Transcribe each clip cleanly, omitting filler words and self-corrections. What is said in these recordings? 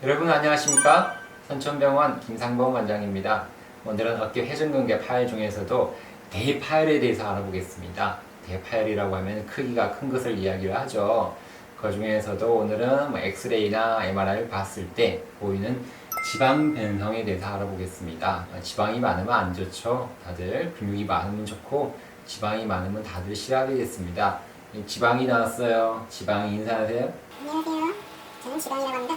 여러분 안녕하십니까? 선천병원 김상범 원장입니다. 오늘은 어깨 회전근개 파열 중에서도 대파열에 대해서 알아보겠습니다. 대파열이라고 하면 크기가 큰 것을 이야기를 하죠. 그 중에서도 오늘은 엑스레이나 MRI를 봤을 때 보이는 지방 변성에 대해서 알아보겠습니다. 지방이 많으면 안 좋죠. 다들 근육이 많으면 좋고 지방이 많으면 다들 싫어하겠습니다. 지방이 나왔어요. 지방이 인사하세요. 안녕하세요. 저는 지방이라고 합니다.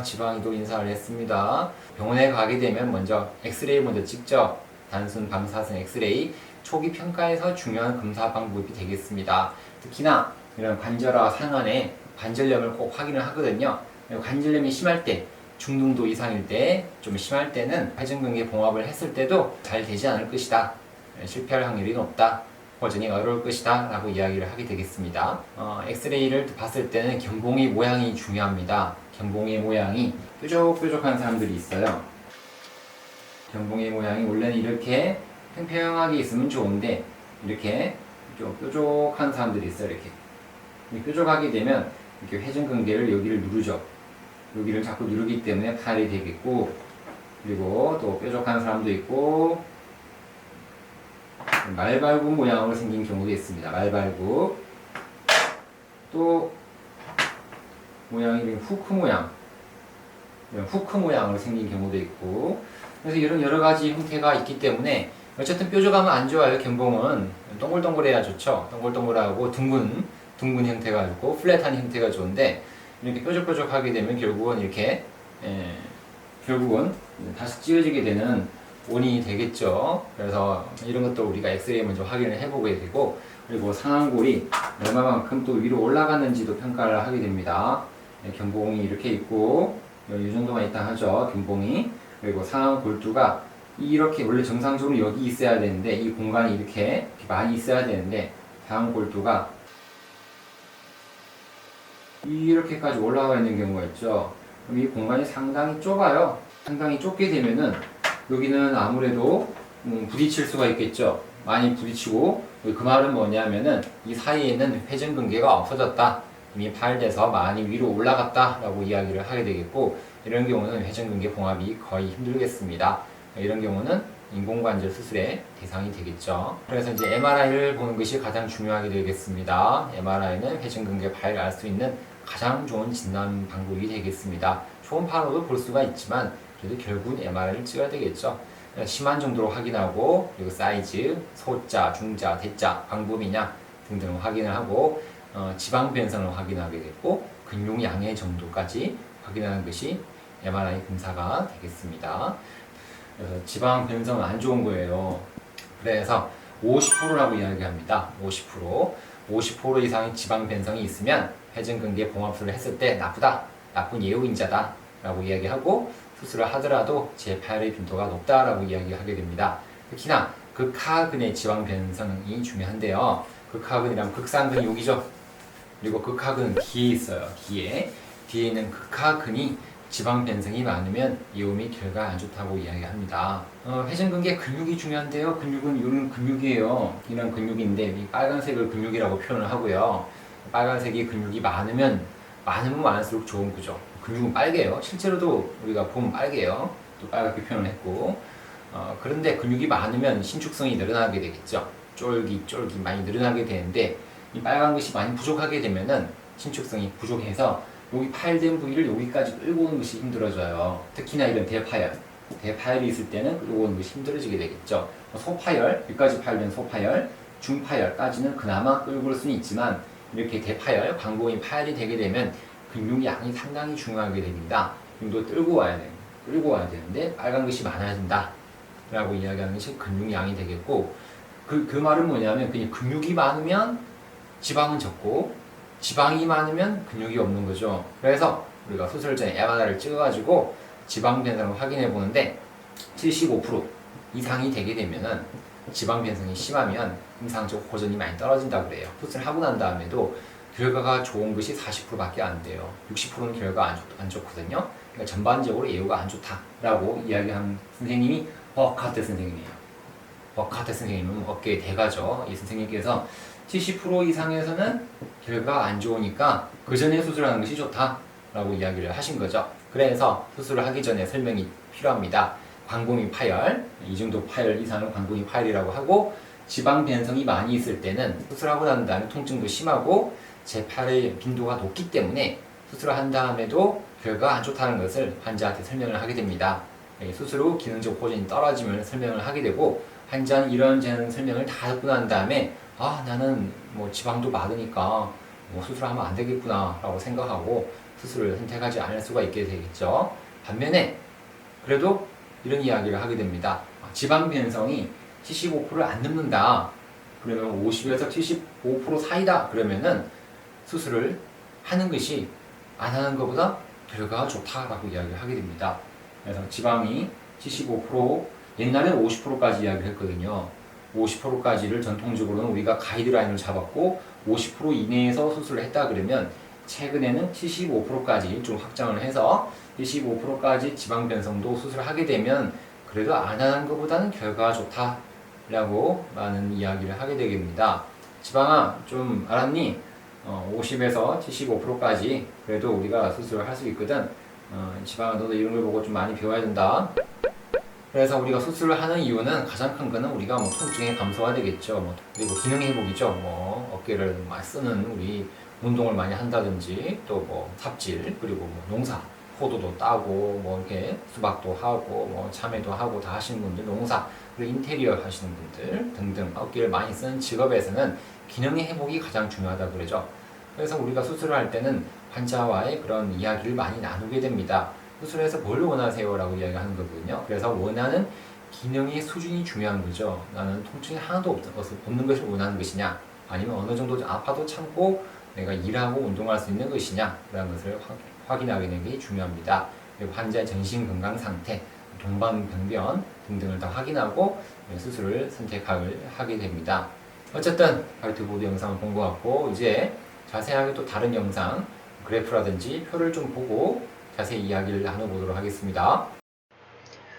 지방이도 인사를 했습니다. 병원에 가게 되면 먼저 엑스레이 먼저 찍죠. 단순 방사선 엑스레이 초기 평가에서 중요한 검사 방법이 되겠습니다. 특히나 이런 관절화 상안에 관절염을 꼭 확인을 하거든요. 관절염이 심할 때, 중등도 이상일 때, 좀 심할 때는 회전근개 봉합을 했을 때도 잘 되지 않을 것이다. 실패할 확률이 높다. 호전이 어려울 것이다 라고 이야기를 하게 되겠습니다. 엑스레이를 봤을 때는 견봉의 모양이 중요합니다. 견봉의 모양이 뾰족뾰족한 사람들이 있어요. 견봉의 모양이 원래는 이렇게 평평하게 있으면 좋은데 이렇게 좀 뾰족한 사람들이 있어요. 이렇게 뾰족하게 되면 이렇게 회전근개를 여기를 누르죠. 여기를 자꾸 누르기 때문에 파열이 되겠고, 그리고 또 뾰족한 사람도 있고 말발굽 모양으로 생긴 경우도 있습니다. 말발굽. 또 모양이 후크 모양, 이런 후크 모양으로 생긴 경우도 있고, 그래서 이런 여러 가지 형태가 있기 때문에 어쨌든 뾰족하면 안 좋아요. 견봉은 동글동글해야 좋죠. 동글동글하고 둥근 형태가 좋고 플랫한 형태가 좋은데, 이렇게 뾰족뾰족하게 되면 결국은 이렇게 결국은 다시 찢어지게 되는 원인이 되겠죠. 그래서 이런 것도 우리가 엑스레이 먼저 확인을 해보게 되고, 그리고 상완골이 얼마만큼 또 위로 올라갔는지도 평가를 하게 됩니다. 견봉이 이렇게 있고 이 정도만 있다 하죠. 견봉이. 그리고 상완골두가 이렇게 원래 정상적으로 여기 있어야 되는데, 이 공간이 이렇게 많이 있어야 되는데 상완골두가 이렇게까지 올라가 있는 경우가 있죠. 그럼 이 공간이 상당히 좁아요. 상당히 좁게 되면은 여기는 아무래도 부딪힐 수가 있겠죠. 많이 부딪히고, 그 말은 뭐냐면은 이 사이에는 회전근개가 없어졌다, 이미 파열돼서 많이 위로 올라갔다 라고 이야기를 하게 되겠고, 이런 경우는 회전근개 봉합이 거의 힘들겠습니다. 이런 경우는 인공관절 수술의 대상이 되겠죠. 그래서 이제 MRI를 보는 것이 가장 중요하게 되겠습니다. MRI는 회전근개 파열을 알 수 있는 가장 좋은 진단 방법이 되겠습니다. 초음파로도 볼 수가 있지만 그래도 결국은 MRI를 찍어야 되겠죠. 심한 정도로 확인하고, 그리고 사이즈, 소자, 중자, 대자, 방법이냐 등등을 확인을 하고, 지방 변성을 확인하게 됐고, 근육 양의 정도까지 확인하는 것이 MRI 검사가 되겠습니다. 그래서 지방 변성은 안 좋은 거예요. 그래서 50%라고 이야기합니다. 50% 이상의 지방 변성이 있으면 회전근개 봉합술을 했을 때 나쁘다, 나쁜 예우인자다 라고 이야기하고, 수술을 하더라도 재파열의 빈도가 높다라고 이야기하게 됩니다. 특히나 극하근의 지방 변성이 중요한데요. 극하근이란 극상근이 여기죠. 그리고 극하근은 뒤에 있어요. 뒤에 있는 극하근이 지방 변성이 많으면 예후 및 결과 안 좋다고 이야기합니다. 회전근개 근육이 중요한데요. 근육은 이런 근육이에요. 이런 근육인데 이 빨간색을 근육이라고 표현을 하고요. 빨간색이 근육이 많으면 많을수록 좋은 거죠. 근육은 빨개요. 실제로도 우리가 보면 빨개요. 또 빨갛게 표현을 했고, 그런데 근육이 많으면 신축성이 늘어나게 되겠죠. 쫄기 많이 늘어나게 되는데, 이 빨간 것이 많이 부족하게 되면은 신축성이 부족해서 여기 파열된 부위를 여기까지 끌고 오는 것이 힘들어져요. 특히나 이런 대파열이 있을 때는 끌고 오는 것이 힘들어지게 되겠죠. 소파열, 여기까지 파열된 소파열, 중파열까지는 그나마 끌고 올 수는 있지만, 이렇게 대파열, 광범위 파열이 되게 되면 근육 양이 상당히 중요하게 됩니다. 근육도 끌고 와야 되는데 빨간 것이 많아야 된다 라고 이야기하는 것이 근육 양이 되겠고, 그 말은 뭐냐면 그냥 근육이 많으면 지방은 적고 지방이 많으면 근육이 없는 거죠. 그래서 우리가 수술 전에 MRI를 찍어가지고 지방 변성을 확인해 보는데 75% 이상이 되게 되면은 지방 변성이 심하면 임상적 호전이 많이 떨어진다고 그래요. 수술을 하고 난 다음에도 결과가 좋은 것이 40%밖에 안 돼요. 60%는 결과가 안 좋거든요. 그러니까 전반적으로 예후가 안 좋다라고 이야기한 선생님이 버카트 선생님이에요. 버카트 선생님은 어깨의 대가죠. 이 선생님께서 70% 이상에서는 결과가 안 좋으니까 그 전에 수술하는 것이 좋다라고 이야기를 하신 거죠. 그래서 수술을 하기 전에 설명이 필요합니다. 광범위 파열, 이 정도 파열 이상은 광범위 파열이라고 하고, 지방 변성이 많이 있을 때는 수술하고 난 다음에 통증도 심하고 재팔의 빈도가 높기 때문에 수술을 한 다음에도 결과가 안 좋다는 것을 환자한테 설명을 하게 됩니다. 수술 후 기능적 호전이 떨어지면 설명을 하게 되고, 환자는 이런저런 설명을 다 듣고 난 다음에 나는 뭐 지방도 많으니까 뭐 수술하면 안 되겠구나 라고 생각하고 수술을 선택하지 않을 수가 있게 되겠죠. 반면에 그래도 이런 이야기를 하게 됩니다. 지방 변성이 75%를 안 넘는다. 그러면 50에서 75% 사이다. 그러면은 수술을 하는 것이 안 하는 것보다 결과가 좋다라고 이야기를 하게 됩니다. 그래서 지방이 75%, 옛날에는 50%까지 이야기를 했거든요. 50%까지를 전통적으로는 우리가 가이드라인을 잡았고 50% 이내에서 수술을 했다 그러면 최근에는 75%까지 좀 확장을 해서 75%까지 지방 변성도 수술을 하게 되면 그래도 안 하는 것보다는 결과가 좋다라고 많은 이야기를 하게 되겠습니다. 지방아, 좀 알았니? 50에서 75%까지 그래도 우리가 수술을 할 수 있거든. 지방아, 너도 이런 걸 보고 좀 많이 배워야 된다. 그래서 우리가 수술을 하는 이유는 가장 큰 거는 우리가 뭐 통증의 감소가 되겠죠. 그리고 기능 회복이죠. 어깨를 많이 쓰는 우리 운동을 많이 한다든지 또 뭐 삽질 그리고 뭐 농사 포도도 따고 뭐 이렇게 수박도 하고 뭐 참외도 하고 다 하시는 분들, 농사 그리고 인테리어 하시는 분들 등등 어깨를 많이 쓰는 직업에서는 기능의 회복이 가장 중요하다 그러죠. 그래서 우리가 수술을 할 때는 환자와의 그런 이야기를 많이 나누게 됩니다. 수술해서 뭘 원하세요? 라고 이야기하는 거거든요. 그래서 원하는 기능의 수준이 중요한 거죠. 나는 통증이 하나도 없는 것을 원하는 것이냐, 아니면 어느 정도 아파도 참고 내가 일하고 운동할 수 있는 것이냐 라는 것을 확인하게 되는 게 중요합니다. 그리고 환자의 전신 건강 상태, 동반병변 등등을 다 확인하고 수술을 선택하게 됩니다. 어쨌든 화이트보드 영상을 본 것 같고, 이제 자세하게 또 다른 영상 그래프라든지 표를 좀 보고 자세히 이야기를 나눠보도록 하겠습니다.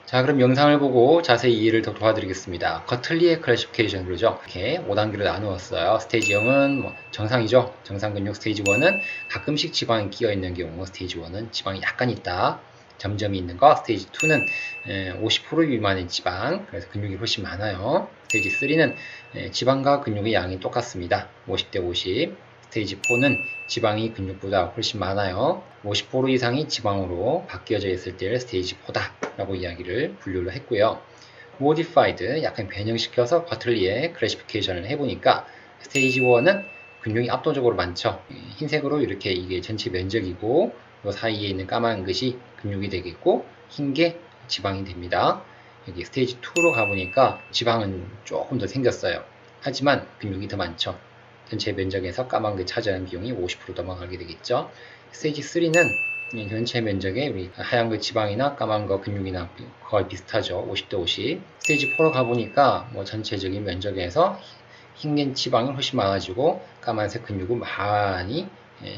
자, 그럼 영상을 보고 자세히 이해를 더 도와드리겠습니다. 거틀리의 클래시피케이션 그러죠. 이렇게 5단계로 나누었어요. 스테이지 0은 정상이죠. 정상 근육. 스테이지 1은 가끔씩 지방이 끼어 있는 경우. 스테이지 1은 지방이 약간 있다. 점점이 있는 거. 스테이지 2는 50% 미만의 지방. 그래서 근육이 훨씬 많아요. 스테이지 3는 지방과 근육의 양이 똑같습니다. 50대 50. 스테이지 4는 지방이 근육보다 훨씬 많아요. 50% 이상이 지방으로 바뀌어져 있을 때를 스테이지 4다 라고 이야기를 분류를 했고요. Modified, 약간 변형시켜서 버틀리의 클래시피케이션을 해보니까 스테이지 1은 근육이 압도적으로 많죠. 흰색으로 이렇게 이게 전체 면적이고 이 사이에 있는 까만 것이 근육이 되겠고 흰 게 지방이 됩니다. 여기 스테이지 2로 가보니까 지방은 조금 더 생겼어요. 하지만 근육이 더 많죠. 전체 면적에서 까만 게 차지하는 비용이 50% 넘어가게 되겠죠. 스테이지 3는 전체 면적에 우리 하얀 거 지방이나 까만 거 근육이나 거의 비슷하죠. 50대 50. 스테이지 4로 가보니까 전체적인 면적에서 흰 지방이 훨씬 많아지고 까만색 근육은 많이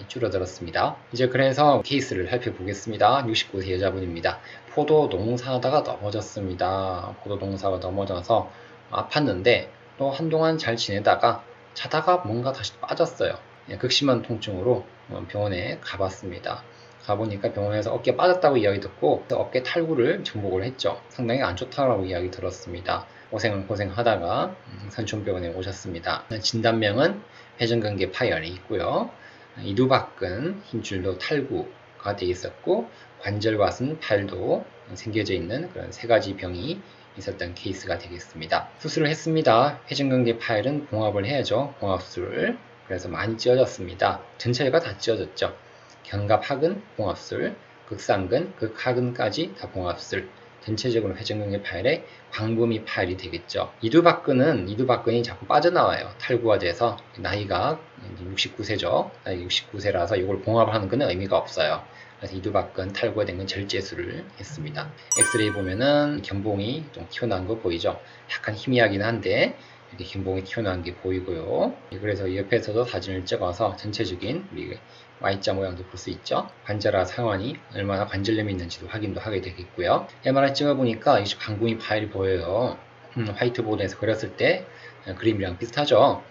줄어들었습니다. 이제 그래서 케이스를 살펴보겠습니다. 69세 여자분입니다. 포도 농사하다가 넘어졌습니다. 포도 농사가 넘어져서 아팠는데 또 한동안 잘 지내다가 자다가 뭔가 다시 빠졌어요. 극심한 통증으로 병원에 가봤습니다. 가보니까 병원에서 어깨 빠졌다고 이야기 듣고 어깨 탈구를 정복을 했죠. 상당히 안 좋다고 이야기 들었습니다. 고생하다가 산촌병원에 오셨습니다. 진단명은 회전근개 파열이 있고요. 이두박근 힘줄도 탈구가 돼 있었고 관절과슨 팔도 생겨져 있는 그런 세 가지 병이 있었던 케이스가 되겠습니다. 수술을 했습니다. 회전근개 파열은 봉합을 해야죠. 봉합술. 그래서 많이 찢어졌습니다. 전체가 다 찢어졌죠. 견갑하근 봉합술, 극상근, 극하근까지 다 봉합술. 전체적으로 회전근개 파열의 광범위 파열이 되겠죠. 이두박근이 자꾸 빠져나와요. 탈구가 돼서 나이가 69세죠. 나이 69세라서 이걸 봉합하는 건 의미가 없어요. 그래서 이두박근 탈구가 된 건 절제술을 했습니다. 엑스레이 보면은 견봉이 좀 튀어나온 거 보이죠? 약간 희미하긴 한데 이렇게 견봉이 튀어나온 게 보이고요. 그래서 옆에서도 사진을 찍어서 전체적인 우리 Y자 모양도 볼 수 있죠. 관절하 상완이 얼마나 관절염이 있는지도 확인도 하게 되겠고요. MRI 찍어보니까 이제 광범위 파열이 보여요. 화이트보드에서 그렸을 때 그림이랑 비슷하죠.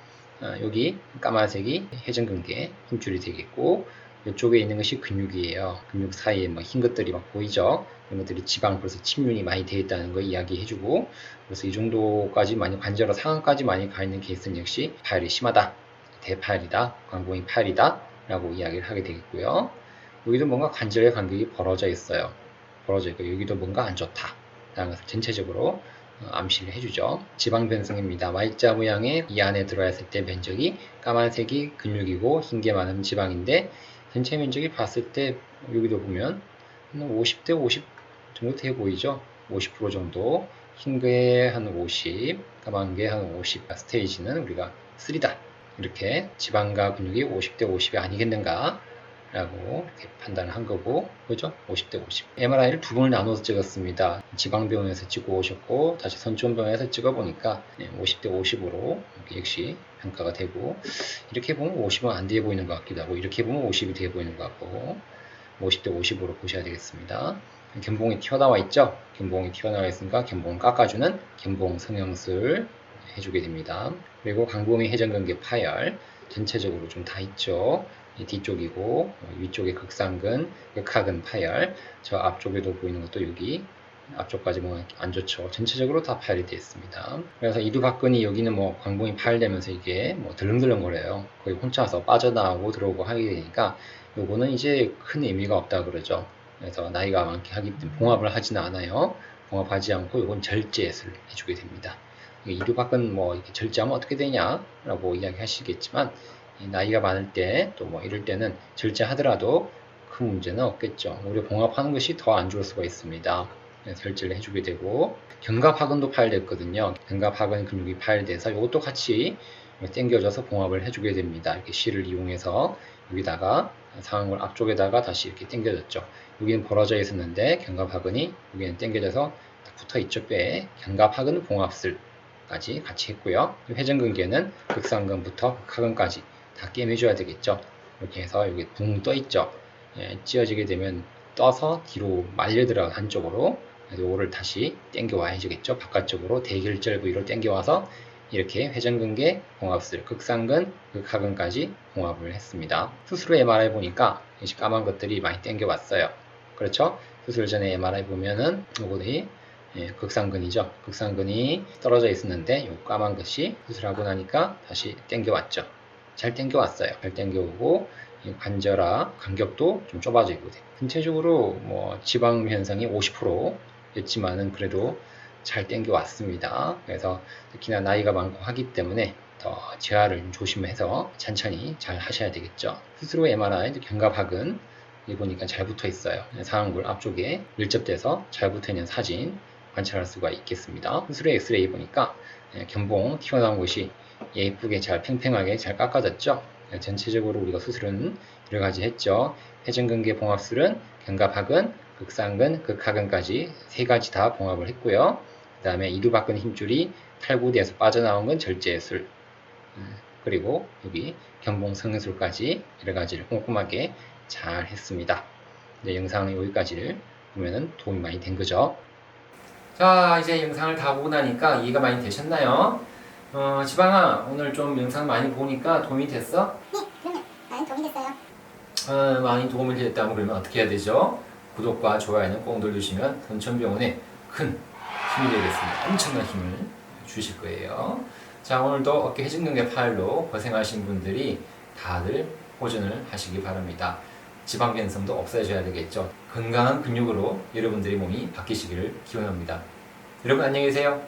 여기 까만색이 회전근개 힘줄이 되겠고 이쪽에 있는 것이 근육이에요. 근육 사이에 뭐 흰 것들이 막 보이죠? 이런 것들이 지방, 벌써 침륜이 많이 되어 있다는 거 이야기해주고, 그래서 이 정도까지 많이 관절로 상안까지 많이 가 있는 케이스는 역시 파열이 심하다, 대파열이다, 광공이 파열이다 라고 이야기를 하게 되겠고요. 여기도 뭔가 관절의 간격이 벌어져 있어요. 벌어져 있고 여기도 뭔가 안 좋다 라는 것을 전체적으로 암시를 해주죠. 지방 변성입니다. Y자 모양의 이 안에 들어있을 때 면적이 까만색이 근육이고 흰 게 많은 지방인데, 전체 면적이 봤을 때 여기도 보면 50대 50 정도 돼 보이죠. 50% 정도, 흰 게 한 50, 까만 게 한 50. 스테이지는 우리가 3다. 이렇게 지방과 근육이 50대 50이 아니겠는가 라고 이렇게 판단을 한 거고, 그죠? 50대 50. MRI를 두 번을 나눠서 찍었습니다. 지방병원에서 찍어 오셨고, 다시 선천병원에서 찍어 보니까 50대 50으로 역시 평가가 되고, 이렇게 보면 50은 안 돼 보이는 것 같기도 하고, 이렇게 보면 50이 돼 보이는 것 같고, 50대 50으로 보셔야 되겠습니다. 견봉이 튀어나와 있죠? 견봉이 튀어나와 있으니까 견봉을 깎아주는 견봉 성형술 해주게 됩니다. 그리고 광범위 회전근개 파열 전체적으로 좀 다 있죠. 뒤쪽이고 위쪽에 극상근, 극하근 파열, 저 앞쪽에도 보이는 것도 여기 앞쪽까지 뭐 안 좋죠. 전체적으로 다 파열이 되어 있습니다. 그래서 이두박근이 여기는 뭐 광봉이 파열되면서 이게 뭐 들렁들렁 거려요. 거의 혼자서 빠져나오고 들어오고 하게 되니까 요거는 이제 큰 의미가 없다 그러죠. 그래서 나이가 많게 하기 때문에 봉합을 하지는 않아요. 봉합하지 않고 요건 절제술 해주게 됩니다. 이두박근 뭐 이렇게 절제하면 어떻게 되냐라고 이야기하시겠지만, 나이가 많을 때 또 뭐 이럴 때는 절제하더라도 큰 문제는 없겠죠. 오히려 봉합하는 것이 더 안 좋을 수가 있습니다. 절제를 해주게 되고, 견갑하근도 파열됐거든요. 견갑하근 근육이 파열돼서 이것도 같이 당겨져서 봉합을 해주게 됩니다. 이렇게 실을 이용해서 여기다가 상황을 앞쪽에다가 다시 이렇게 당겨졌죠. 여기는 벌어져 있었는데 견갑하근이 여기는 당겨져서 붙어 있죠. 뼈에 견갑하근 봉합술까지 같이 했고요. 회전근개는 극상근부터 극하근까지 다 꿰매줘야 되겠죠. 이렇게 해서 여기 붕 떠 있죠. 찧어지게 되면 떠서 뒤로 말려 들어가 한쪽으로, 요거를 다시 당겨 와야겠죠. 바깥쪽으로 대결절 부위로 당겨 와서 이렇게 회전근개 봉합술, 극상근, 극하근까지 봉합을 했습니다. 수술 후 MRI 보니까 까만 것들이 많이 당겨 왔어요. 그렇죠? 수술 전에 MRI 보면은 요거들이 극상근이죠. 극상근이 떨어져 있었는데 요 까만 것이 수술하고 나니까 다시 당겨 왔죠. 잘 당겨 왔어요. 잘 당겨 오고 관절하 간격도 좀 좁아져 있고, 전체적으로 뭐 지방 현상이 50%였지만은 그래도 잘 당겨 왔습니다. 그래서 특히나 나이가 많고 하기 때문에 더 재활을 조심해서 천천히 잘 하셔야 되겠죠. 스스로 MRI 견갑하근 보니까 잘 붙어 있어요. 상안골 앞쪽에 밀접돼서 잘 붙어 있는 사진 관찰할 수가 있겠습니다. 스스로 엑스레이 보니까 견봉 튀어나온 곳이 예쁘게 잘 팽팽하게 잘 깎아졌죠. 전체적으로 우리가 수술은 여러 가지 했죠. 회전근개 봉합술은 견갑하근, 극상근, 극하근까지 세 가지 다 봉합을 했고요. 그 다음에 이두박근 힘줄이 탈구돼서 빠져나온 건 절제술, 그리고 여기 견봉 성형술까지 여러 가지를 꼼꼼하게 잘 했습니다. 이제 영상은 여기까지를 보면은 도움이 많이 된 거죠. 자, 이제 영상을 다 보고 나니까 이해가 많이 되셨나요? 지방아, 오늘 좀 영상 많이 보니까 도움이 됐어? 네, 그러면 많이 도움이 됐어요. 많이 도움이 됐다면 그러면 어떻게 해야 되죠? 구독과 좋아요는 꼭 눌러주시면 선천병원에 큰 힘이 되겠습니다. 엄청난 힘을 주실 거예요. 자, 오늘도 어깨 회전근개 파열로 고생하신 분들이 다들 호전을 하시기 바랍니다. 지방 변성도 없어져야 되겠죠. 건강한 근육으로 여러분들의 몸이 바뀌시기를 기원합니다. 여러분 안녕히 계세요.